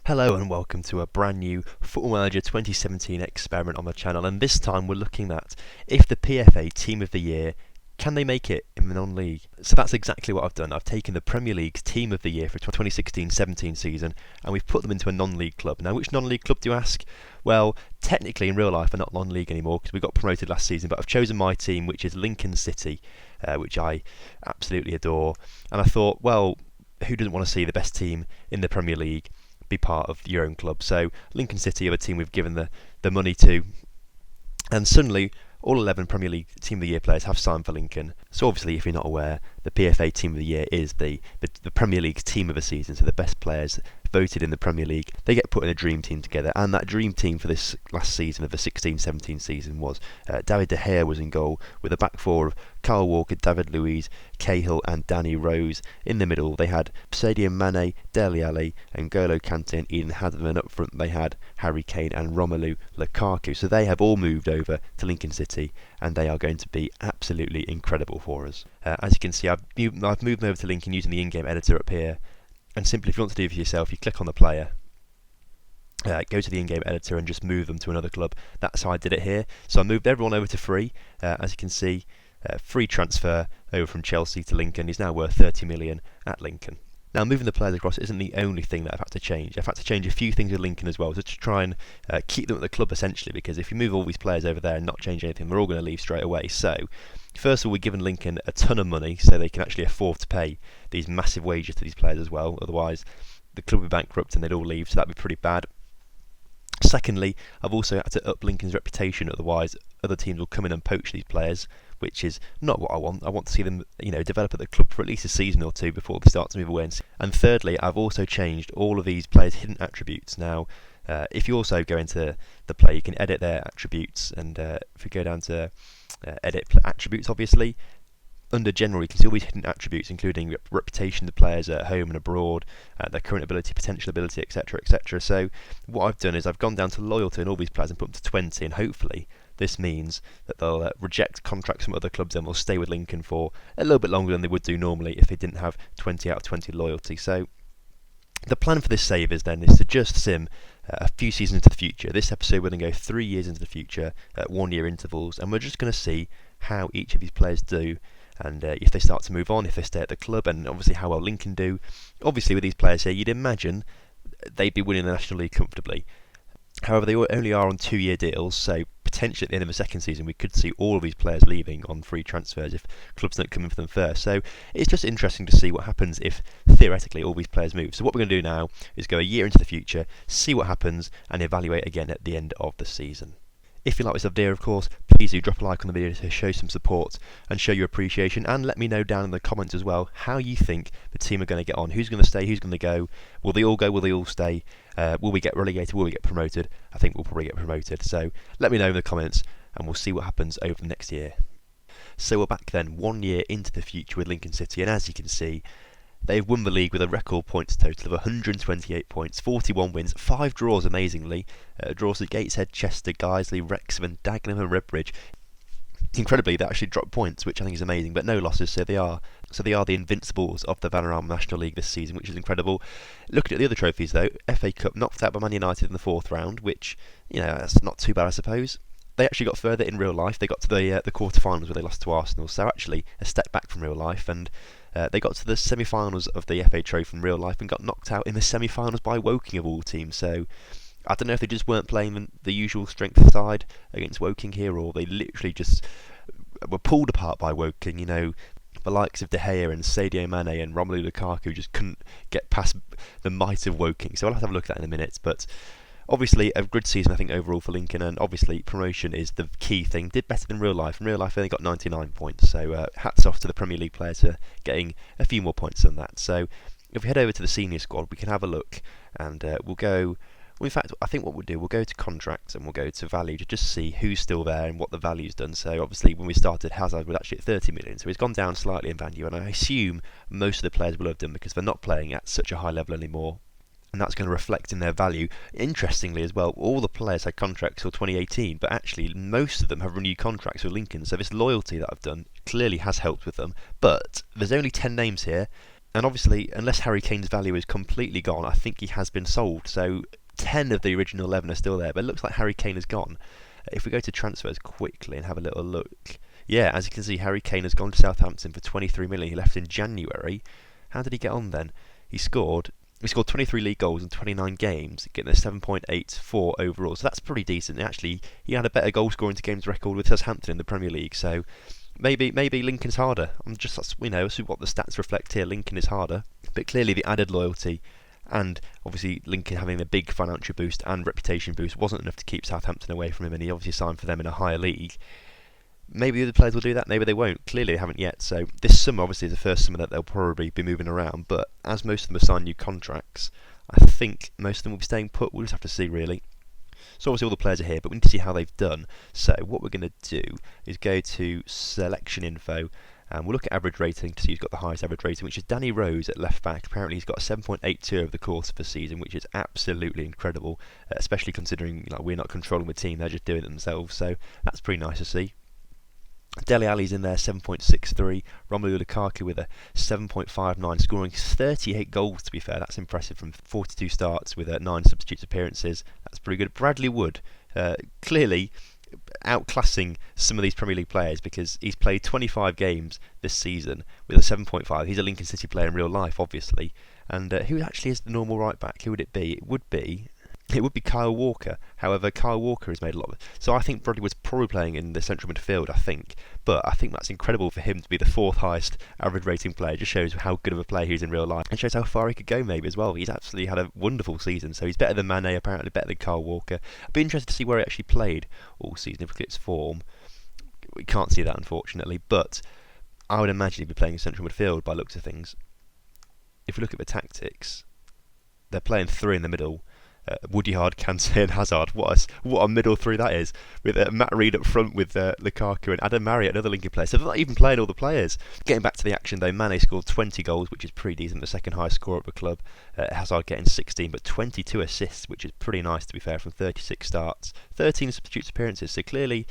Hello and welcome to a brand new Football Manager 2017 experiment on the channel, and this time we're looking at if the PFA Team of the Year, can they make it in the non-league? So that's exactly what I've done. I've taken the Premier League's Team of the Year for 2016-17 season and we've put them into a non-league club. Now, which non-league club do you ask? Well, technically in real life they're not non-league anymore because we got promoted last season, but I've chosen my team, which is Lincoln City, which I absolutely adore. And I thought, well, who doesn't want to see the best team in the Premier League be part of your own club? So Lincoln City are a team we've given the money to, and suddenly all 11 Premier League Team of the Year players have signed for Lincoln. So obviously, if you're not aware, the PFA Team of the Year is the Premier League's team of the season, so the best players voted in the Premier League, they get put in a dream team together, and that dream team for this last season of the 16-17 season was David De Gea was in goal, with a back four of Kyle Walker, David Luiz, Cahill and Danny Rose. In the middle they had Sadio Mane, Dele Alli and N'Golo Kante and Eden Hazard, and up front they had Harry Kane and Romelu Lukaku. So they have all moved over to Lincoln City and they are going to be absolutely incredible for us. As you can see, I've moved them over to Lincoln using the in-game editor up here, and simply if you want to do it for yourself, you click on the player, go to the in-game editor and just move them to another club. That's how I did it here. So I moved everyone over to free. As you can see, free transfer over from Chelsea to Lincoln. He's now worth 30 million at Lincoln. Now, moving the players across isn't the only thing that I've had to change. I've had to change a few things with Lincoln as well, to try and keep them at the club essentially, because if you move all these players over there and not change anything, they're all going to leave straight away. So, first of all, we're giving Lincoln a ton of money so they can actually afford to pay these massive wages to these players as well. Otherwise, the club would be bankrupt and they'd all leave, so that'd be pretty bad. Secondly, I've also had to up Lincoln's reputation, otherwise other teams will come in and poach these players, which is not what I want. I want to see them, develop at the club for at least a season or two before they start to move away. And thirdly, I've also changed all of these players' hidden attributes. Now, if you also go into the play, you can edit their attributes, and if we go down to edit attributes, obviously, under general you can see all these hidden attributes, including reputation of the players at home and abroad, their current ability, potential ability, etc, etc. So what I've done is I've gone down to loyalty in all these players and put them to 20, and hopefully this means that they'll reject contracts from other clubs and will stay with Lincoln for a little bit longer than they would do normally if they didn't have 20 out of 20 loyalty. So the plan for this save is to just sim a few seasons into the future. This episode we're going to go 3 years into the future at 1 year intervals, and we're just going to see how each of these players do, and if they start to move on, if they stay at the club, and obviously how well Lincoln do. Obviously with these players here, you'd imagine they'd be winning the National League comfortably. However, they only are on 2-year deals, so potentially at the end of the second season we could see all of these players leaving on free transfers if clubs don't come in for them first. So it's just interesting to see what happens if theoretically all these players move. So what we're going to do now is go a year into the future, see what happens, and evaluate again at the end of the season. If you like this idea, of course, please do drop a like on the video to show some support and show your appreciation, and let me know down in the comments as well how you think the team are going to get on. Who's going to stay, who's going to go, will they all go, will they all stay, will we get relegated, will we get promoted? I think we'll probably get promoted, so let me know in the comments and we'll see what happens over the next year. So we're back then 1 year into the future with Lincoln City, and as you can see, they've won the league with a record points total of 128 points, 41 wins, 5 draws amazingly. Draws at Gateshead, Chester, Guiseley, Wrexham, Dagenham and Redbridge. Incredibly, they actually dropped points, which I think is amazing, but no losses, so they are the invincibles of the Vanarama National League this season, which is incredible. Looking at the other trophies though, FA Cup knocked out by Man United in the 4th round, which, that's not too bad I suppose. They actually got further in real life. They got to the quarter-finals where they lost to Arsenal, so actually a step back from real life, and they got to the semi-finals of the FA Trophy in real life and got knocked out in the semi-finals by Woking of all teams. So I don't know if they just weren't playing the usual strength side against Woking here, or they literally just were pulled apart by Woking. The likes of De Gea and Sadio Mane and Romelu Lukaku just couldn't get past the might of Woking. So I'll have to have a look at that in a minute, but obviously a good season I think overall for Lincoln, and obviously promotion is the key thing. Did better than real life. In real life they only got 99 points, so hats off to the Premier League players for getting a few more points than that. So if we head over to the senior squad, we can have a look, and we'll go, well, in fact I think what we'll do, we'll go to contracts and we'll go to value to just see who's still there and what the value's done. So obviously when we started, Hazard was actually at 30 million, so he's gone down slightly in value, and I assume most of the players will have done because they're not playing at such a high level anymore, and that's going to reflect in their value. Interestingly as well, all the players had contracts till 2018, but actually most of them have renewed contracts with Lincoln, so this loyalty that I've done clearly has helped with them. But there's only 10 names here, And obviously, unless Harry Kane's value is completely gone, I think he has been sold. So 10 of the original 11 are still there, but it looks like Harry Kane has gone. If we go to transfers quickly and have a little look, yeah, as you can see, Harry Kane has gone to Southampton for 23 million. He left in January. How did he get on then? He scored 23 league goals in 29 games, getting a 7.84 overall. So that's pretty decent. Actually, he had a better goal scoring to games record with Southampton in the Premier League. So maybe Lincoln's harder. That's what the stats reflect here. Lincoln is harder, but clearly the added loyalty and obviously Lincoln having a big financial boost and reputation boost wasn't enough to keep Southampton away from him, and he obviously signed for them in a higher league. Maybe other players will do that, maybe they won't. Clearly they haven't yet, so this summer obviously is the first summer that they'll probably be moving around, but as most of them have signed new contracts, I think most of them will be staying put. We'll just have to see really. So obviously all the players are here, but we need to see how they've done. So what we're going to do is go to selection info, and we'll look at average rating to see who's got the highest average rating, which is Danny Rose at left back. Apparently he's got a 7.82 over the course of the season, which is absolutely incredible, especially considering we're not controlling the team, they're just doing it themselves, so that's pretty nice to see. Dele Alli's in there, 7.63. Romelu Lukaku with a 7.59, scoring 38 goals, to be fair. That's impressive from 42 starts with 9 substitutes appearances. That's pretty good. Bradley Wood, clearly outclassing some of these Premier League players because he's played 25 games this season with a 7.5. He's a Lincoln City player in real life, obviously. And who actually is the normal right back? Who would it be? It would be Kyle Walker. However, Kyle Walker has made a lot of it. So I think Bradley was probably playing in the central midfield, I think. But I think that's incredible for him to be the 4th highest average rating player. It just shows how good of a player he is in real life. And shows how far he could go maybe as well. He's absolutely had a wonderful season. So he's better than Mane, apparently better than Kyle Walker. I'd be interested to see where he actually played all season if we look at his form. We can't see that, unfortunately. But I would imagine he'd be playing in central midfield by the looks of things. If we look at the tactics, they're playing 3 in the middle. Woodyard, Kante and Hazard. What a middle 3 that is, with Matt Reed up front with Lukaku and Adam Marriott, another Lincoln player. So they're not even playing all the players. Getting back to the action though, Mane scored 20 goals, which is pretty decent, the second highest scorer at the club. Hazard getting 16, but 22 assists, which is pretty nice to be fair, from 36 starts. 13 substitute appearances, so clearly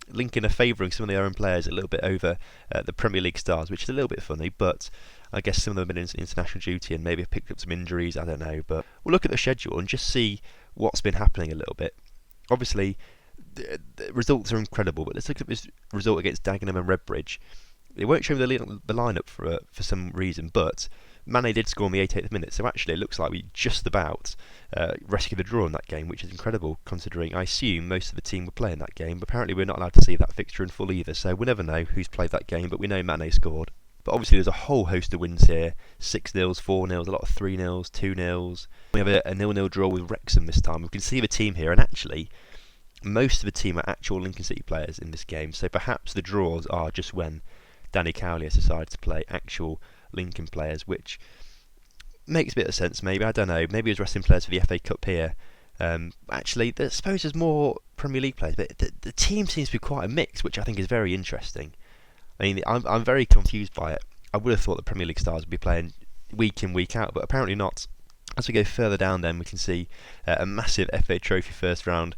Lincoln are favouring some of their own players a little bit over the Premier League stars, which is a little bit funny, but I guess some of them have been in international duty and maybe have picked up some injuries, I don't know. But we'll look at the schedule and just see what's been happening a little bit. Obviously, the results are incredible, but let's look at this result against Dagenham and Redbridge. It won't show the lineup for some reason, but Mane did score in the 88th minute, so actually it looks like we just about rescued the draw in that game, which is incredible considering I assume most of the team were playing that game. But apparently we're not allowed to see that fixture in full either, so we'll never know who's played that game, but we know Mane scored. But obviously there's a whole host of wins here. 6-0s, 4-0s, a lot of 3-0s, 2-0s. We have a 0-0 draw with Wrexham this time. We can see the team here, and actually most of the team are actual Lincoln City players in this game, so perhaps the draws are just when Danny Cowley has decided to play actual Lincoln players, which makes a bit of sense maybe, I don't know. Maybe he was resting players for the FA Cup here. Actually, I suppose there's more Premier League players, but the team seems to be quite a mix, which I think is very interesting. I mean, I'm very confused by it. I would have thought the Premier League stars would be playing week in, week out, but apparently not. As we go further down then, we can see a massive FA Trophy first round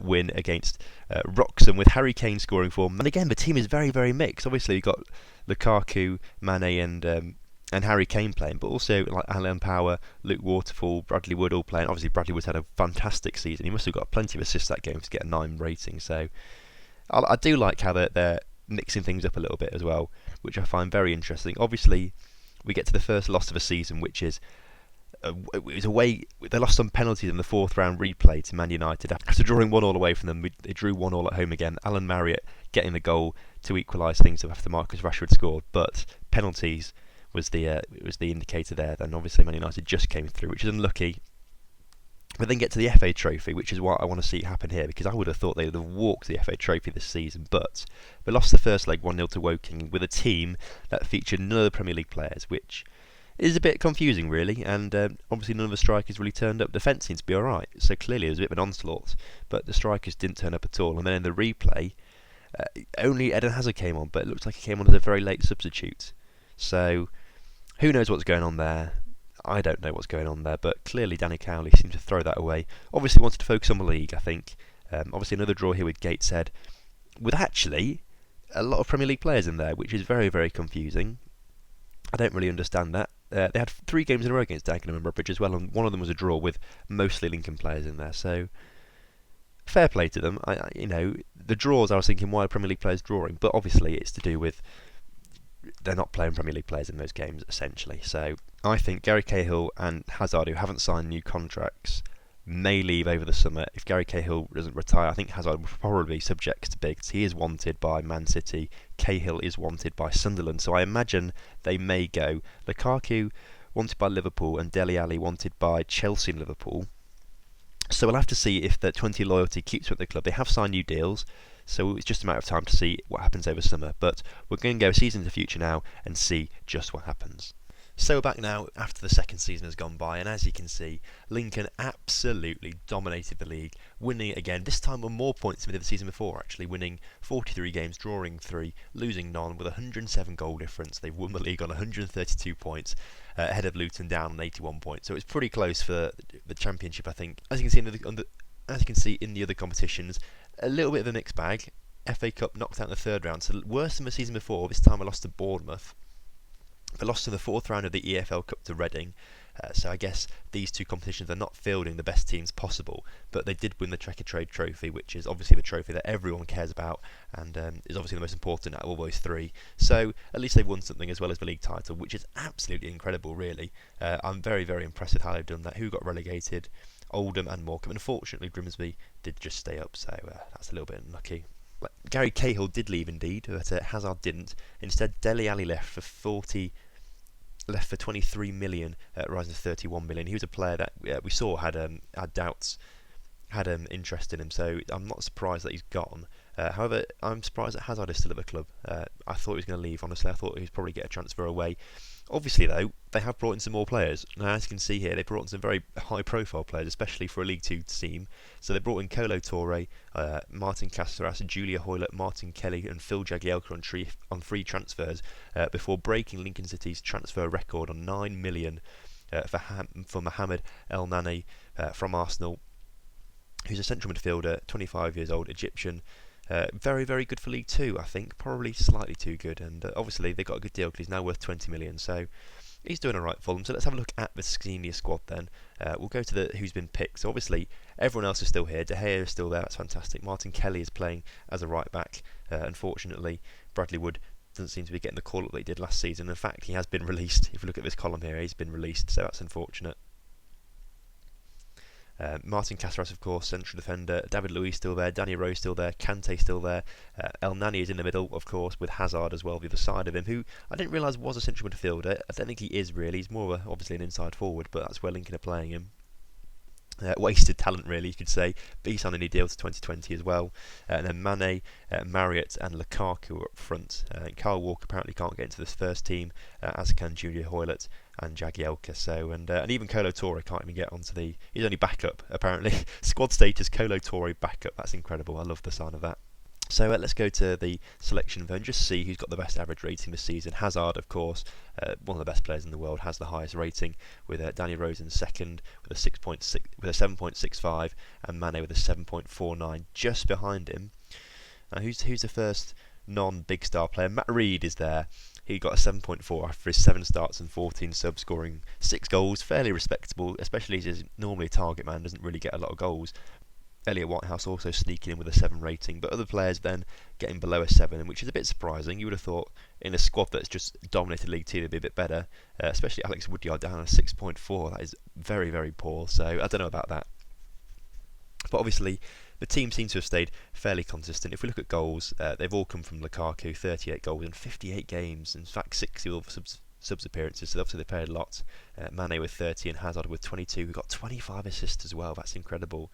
win against Wroxham with Harry Kane scoring for them. And again, the team is very, very mixed. Obviously, you've got Lukaku, Mane and Harry Kane playing, but also like Alan Power, Luke Waterfall, Bradley Wood all playing. Obviously, Bradley Wood's had a fantastic season. He must have got plenty of assists that game to get a 9 rating. So I do like how they're mixing things up a little bit as well, which I find very interesting. Obviously, we get to the first loss of the season, which is it was away. They lost on penalties in the 4th round replay to Man United after drawing 1-1 away from them. They drew 1-1 at home again. Alan Marriott getting the goal to equalise things after Marcus Rashford scored, but penalties was the indicator there. Then obviously Man United just came through, which is unlucky. But then get to the FA Trophy, which is what I want to see happen here, because I would have thought they would have walked the FA Trophy this season, but they lost the first leg 1-0 to Woking with a team that featured none of the Premier League players, which is a bit confusing really, and obviously none of the strikers really turned up. Defence seems to be alright, so clearly it was a bit of an onslaught, but the strikers didn't turn up at all. And then in the replay, only Eden Hazard came on, but it looks like he came on as a very late substitute. So who knows what's going on there? I don't know what's going on there, but clearly Danny Cowley seemed to throw that away. Obviously wanted to focus on the league, I think. Obviously another draw here with Gateshead, with actually a lot of Premier League players in there, which is very, very confusing. I don't really understand that. They had 3 games in a row against Dagenham and Rutledge as well, and one of them was a draw with mostly Lincoln players in there. So fair play to them. The draws, I was thinking, why are Premier League players drawing? But obviously it's to do with they're not playing Premier League players in those games, essentially. So I think Gary Cahill and Hazard, who haven't signed new contracts, may leave over the summer. If Gary Cahill doesn't retire, I think Hazard will probably be subject to bids. He is wanted by Man City. Cahill is wanted by Sunderland. So I imagine they may go. Lukaku wanted by Liverpool and Dele Alli wanted by Chelsea and Liverpool. So we'll have to see if the 20 loyalty keeps with the club. They have signed new deals, so it's just a matter of time to see what happens over summer. But we're going to go a season into the future now and see just what happens. So we're back now after the second season has gone by, and as you can see, Lincoln absolutely dominated the league, winning it again, this time with more points than we did the season before, actually, winning 43 games, drawing 3, losing none, with 107 goal difference. They've won the league on 132 points, ahead of Luton down on 81 points, so it's pretty close for the championship, I think. As you can see in the other competitions, a little bit of a mixed bag. FA Cup knocked out in the third round, so worse than the season before. This time I lost to Bournemouth. They lost in the fourth round of the EFL Cup to Reading, so I guess these two competitions are not fielding the best teams possible, but they did win the Trade Trophy, which is obviously the trophy that everyone cares about and is obviously the most important out of all those 3. So at least they've won something as well as the league title, which is absolutely incredible, really. I'm very, very impressed with how they've done that. Who got relegated? Oldham and Morecambe. Unfortunately, Grimsby did just stay up, so that's a little bit unlucky. Gary Cahill did leave indeed, but Hazard didn't. Instead, Dele Alli left for 23 million, rising to 31 million. He was a player that we saw had doubts, had interest in him, so I'm not surprised that he's gone. However, I'm surprised that Hazard is still at the club. I thought he was going to leave, honestly. I thought he would probably get a transfer away. Obviously, though, they have brought in some more players. Now, as you can see here, they brought in some very high-profile players, especially for a League Two team. So they brought in Kolo Touré, Martin Caceres, Julia Hoylett, Martin Kelly, and Phil Jagielka on free transfers before breaking Lincoln City's transfer record on 9 million for Mohamed El Nani from Arsenal, who's a central midfielder, 25 years old, Egyptian. Very, very good for League Two, I think. Probably slightly too good, and obviously they got a good deal because he's now worth 20 million. So he's doing alright for them. So let's have a look at the senior squad then. We'll go to who's been picked. So obviously everyone else is still here. De Gea is still there. That's fantastic. Martin Kelly is playing as a right back. Unfortunately, Bradley Wood doesn't seem to be getting the call up that he did last season. In fact, he has been released. If you look at this column here, he's been released. So that's unfortunate. Martin Caceres, of course, central defender. David Luiz still there. Danny Rose still there. Kante still there. El Nani is in the middle, of course, with Hazard as well, the other side of him, who I didn't realise was a central midfielder. I don't think he is really. He's more obviously an inside forward, but that's where Lincoln are playing him. Wasted talent, really, you could say. But he signed a new deal to 2020 as well. And then Mane, Marriott, and Lukaku are up front. Kyle Walker apparently can't get into this first team, as can Julia Hoylett and Jagielka. So and even Kolo Touré can't even get onto the. He's only backup apparently. Squad status Kolo Touré backup. That's incredible. I love the sign of that. So let's go to the selection and just see who's got the best average rating this season. Hazard, of course, one of the best players in the world, has the highest rating, with Danny Rose in second with a 7.65, and Mane with a 7.49, just behind him. Who's the first non-big star player? Matt Reed is there. He got a 7.4 after his 7 starts and 14 subs, scoring 6 goals, fairly respectable, especially as he's normally a target man, doesn't really get a lot of goals. Elliot Whitehouse also sneaking in with a 7 rating, but other players then getting below a 7, which is a bit surprising. You would have thought in a squad that's just dominated League 2 they'd be a bit better, especially Alex Woodyard down on a 6.4. That is very, very poor, so I don't know about that. But obviously the team seems to have stayed fairly consistent. If we look at goals, they've all come from Lukaku, 38 goals in 58 games, in fact 60 all subs appearances, so obviously they played a lot. Mane with 30 and Hazard with 22, who got 25 assists as well. That's incredible.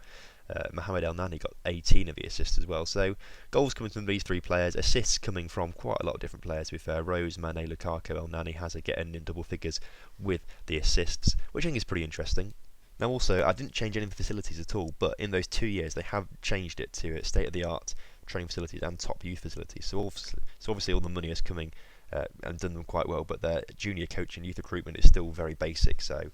Mohamed El Nani got 18 of the assists as well. So goals coming from these 3 players, assists coming from quite a lot of different players, to be fair. Rose, Mane, Lukaku, El Nani, Hazard getting in double figures with the assists, which I think is pretty interesting. Now also, I didn't change any of the facilities at all, but in those 2 years they have changed it to state-of-the-art training facilities and top youth facilities. So obviously all the money is coming and done them quite well, but their junior coach and youth recruitment is still very basic. So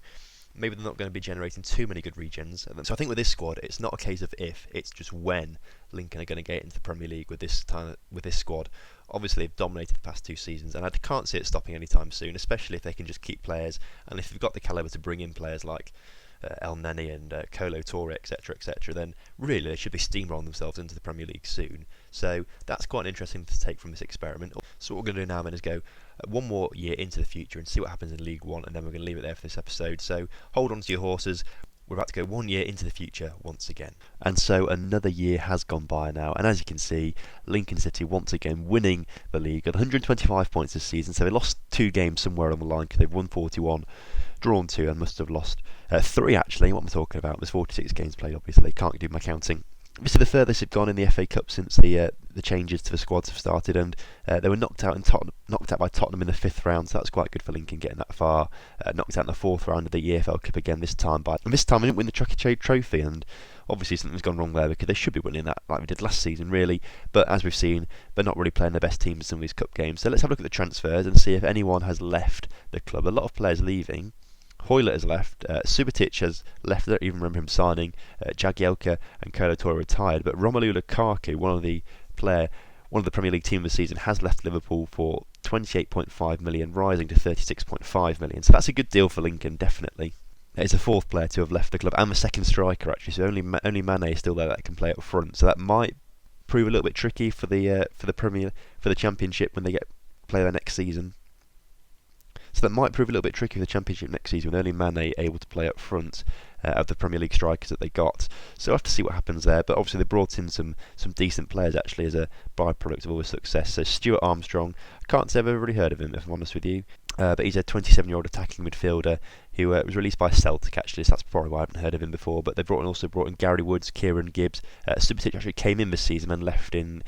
maybe they're not going to be generating too many good regens. So I think with this squad, it's not a case of if, it's just when Lincoln are going to get into the Premier League with this squad. Obviously, they've dominated the past 2 seasons, and I can't see it stopping anytime soon, especially if they can just keep players, and if they've got the calibre to bring in players like El Neni and Kolo Toure, etc., then really they should be steamrolling themselves into the Premier League soon. So that's quite interesting to take from this experiment. So what we're going to do now then is go one more year into the future and see what happens in League One, and then we're going to leave it there for this episode. So hold on to your horses. We're about to go 1 year into the future once again. And so another year has gone by now, and as you can see, Lincoln City once again winning the league at 125 points this season. So they lost 2 games somewhere on the line because they've won 41, drawn 2, and must have lost 3 actually. What am I talking about? There's 46 games played, obviously. Can't do my counting. This is the furthest they've gone in the FA Cup since the changes to the squads have started, and they were knocked out by Tottenham in the 5th round, so that's quite good for Lincoln getting that far. Knocked out in the 4th round of the EFL Cup again this time, and this time they didn't win the Trade Trophy, and obviously something's gone wrong there because they should be winning that like we did last season, really. But as we've seen, they're not really playing their best team in some of these cup games. So let's have a look at the transfers and see if anyone has left the club. A lot of players leaving. Hoylett has left, Subotic has left, I don't even remember him signing, Jagielka and Kolo Toure retired, but Romelu Lukaku, one of the Premier League team of the season, has left Liverpool for 28.5 million, rising to 36.5 million, so that's a good deal for Lincoln, definitely. It's the 4th player to have left the club, and the 2nd striker actually, so only Mane is still there that can play up front, so that might prove a little bit tricky for the Championship when they play their next season. So that might prove a little bit tricky for the Championship next season with only Mane able to play up front of the Premier League strikers that they got. So we'll have to see what happens there. But obviously they brought in some decent players actually as a byproduct of all the success. So Stuart Armstrong, I can't say I've ever really heard of him if I'm honest with you. But he's a 27-year-old attacking midfielder who was released by Celtic actually, so that's probably why I haven't heard of him before. But they've also brought in Gary Woods, Kieran Gibbs. Subotic actually came in this season and left in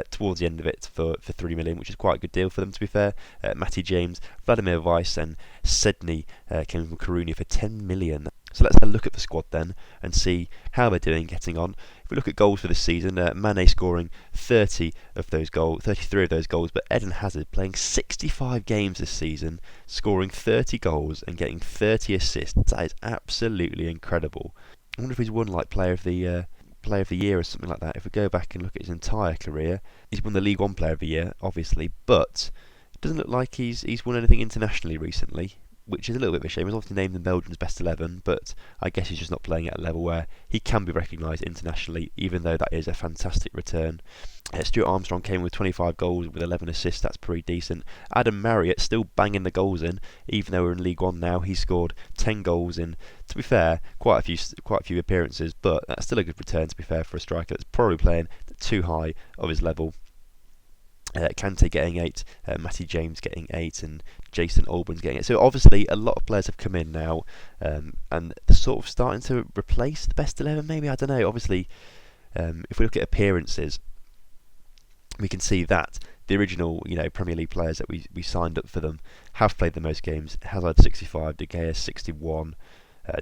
towards the end of it for 3 million, which is quite a good deal for them to be fair. Matty James, Vladimir Weiss and Sedney came from Coruña for 10 million. So let's have a look at the squad then and see how they're getting on. If we look at goals for this season, Mane scoring 33 of those goals, but Eden Hazard playing 65 games this season, scoring 30 goals and getting 30 assists. That is absolutely incredible. I wonder if he's won like Player of the Year or something like that. If we go back and look at his entire career, he's won the League One Player of the Year, obviously, but it doesn't look like he's won anything internationally recently, which is a little bit of a shame. He's obviously named in Belgium's best 11, but I guess he's just not playing at a level where he can be recognised internationally, even though that is a fantastic return. Stuart Armstrong came with 25 goals with 11 assists, that's pretty decent. Adam Marriott still banging the goals in, even though we're in League One now. He scored 10 goals in, to be fair, quite a few appearances, but that's still a good return, to be fair, for a striker that's probably playing too high of his level. Kante getting 8, Matty James getting 8, and Jason Albans getting 8. So obviously a lot of players have come in now, and they're sort of starting to replace the best 11. Maybe, I don't know. Obviously, if we look at appearances, we can see that the original, Premier League players that we signed up for them have played the most games. Hazard 65, De Gea 61.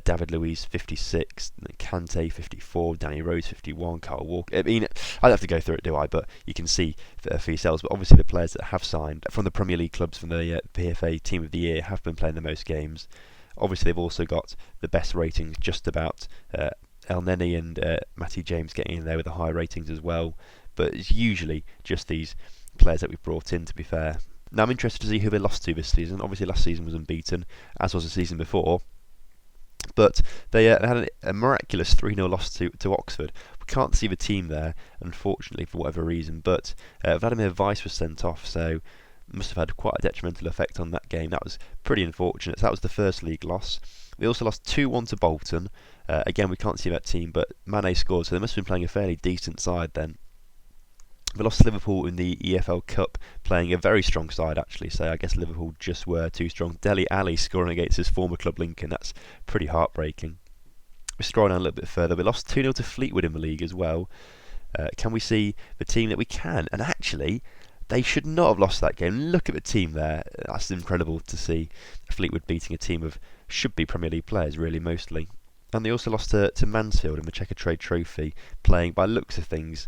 David Luiz 56, Kante 54, Danny Rose 51, Kyle Walker. I mean, I don't have to go through it, do I? But you can see for yourselves. But obviously, the players that have signed from the Premier League clubs, from the PFA Team of the Year, have been playing the most games. Obviously, they've also got the best ratings, just about. El Neni and Matty James getting in there with the high ratings as well. But it's usually just these players that we've brought in, to be fair. Now, I'm interested to see who they lost to this season. Obviously, last season was unbeaten, as was the season before. But they had a miraculous 3-0 loss to Oxford. We can't see the team there, unfortunately, for whatever reason. But Vladimir Weiss was sent off, so must have had quite a detrimental effect on that game. That was pretty unfortunate. So that was the first league loss. They also lost 2-1 to Bolton. Again, we can't see that team, but Mane scored, so they must have been playing a fairly decent side then. They lost to Liverpool in the EFL Cup, playing a very strong side actually, so I guess Liverpool just were too strong. Dele Alli scoring against his former club Lincoln, that's pretty heartbreaking. We're scrolling down a little bit further. We lost 2-0 to Fleetwood in the league as well. Can we see the team that we can? And actually, they should not have lost that game. Look at the team there. That's incredible to see Fleetwood beating a team of should-be Premier League players, really, mostly. And they also lost to Mansfield in the Trade Trophy, playing, by looks of things,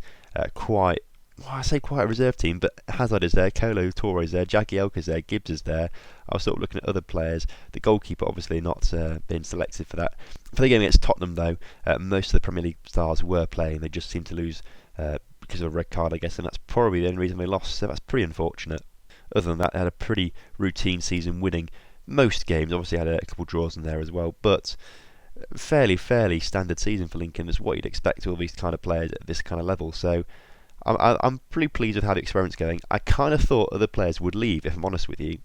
quite well, I say quite a reserve team, but Hazard is there, Kolo Toure's there, Jagielka's there, Gibbs is there. I was sort of looking at other players. The goalkeeper obviously not being selected for that. For the game against Tottenham though, most of the Premier League stars were playing. They just seemed to lose because of a red card, I guess, and that's probably the only reason they lost, so that's pretty unfortunate. Other than that, they had a pretty routine season, winning most games. Obviously had a couple draws in there as well, but fairly standard season for Lincoln. It's what you'd expect of all these kind of players at this kind of level. So I'm pretty pleased with how the experiment's going. I kind of thought other players would leave, if I'm honest with you.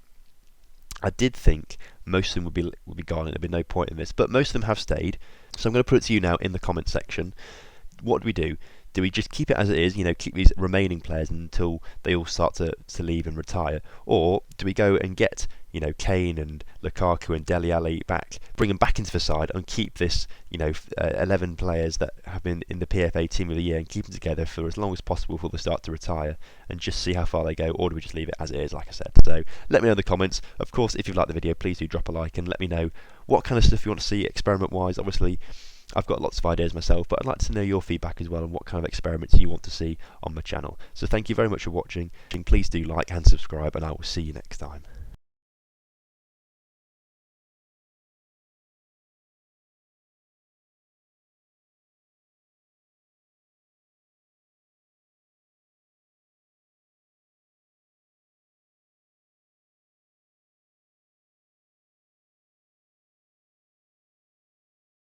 I did think most of them would be gone and there'd be no point in this, but most of them have stayed. So I'm going to put it to you now in the comment section. What do we do? Do we just keep it as it is, keep these remaining players until they all start to leave and retire? Or do we go and get, Kane and Lukaku and Dele Alli back, bring them back into the side and keep this, 11 players that have been in the PFA Team of the Year and keep them together for as long as possible before they start to retire and just see how far they go? Or do we just leave it as it is, like I said? So let me know in the comments. Of course, if you've liked the video, please do drop a like and let me know what kind of stuff you want to see experiment-wise. Obviously, I've got lots of ideas myself, but I'd like to know your feedback as well and what kind of experiments you want to see on my channel. So thank you very much for watching. Please do like and subscribe, and I will see you next time.